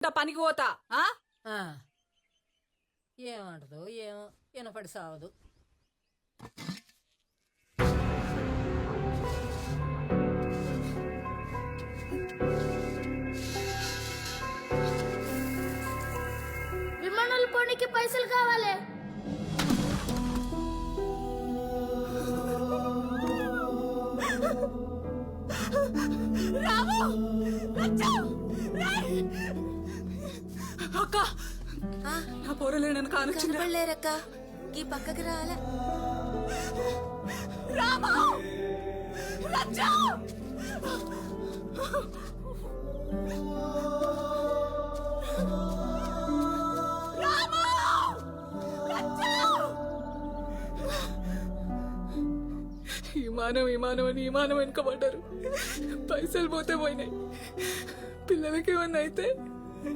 పనికి పోతా ఏమంటదో ఏమో వినపడి సావదు. విమానాలు పోనీకి పైసలు కావాలి. అక్క నా పోరలేనని కానొచ్చింది. కనపడలేరక్క, ఈ పక్కకి రాలే. రాము రచ్చా రాము రచ్చా విమానం అని విమానం వెనుకబడ్డారు. పైసలు పోతే పోయినాయి. పిల్లలకి ఏమన్నా అయితే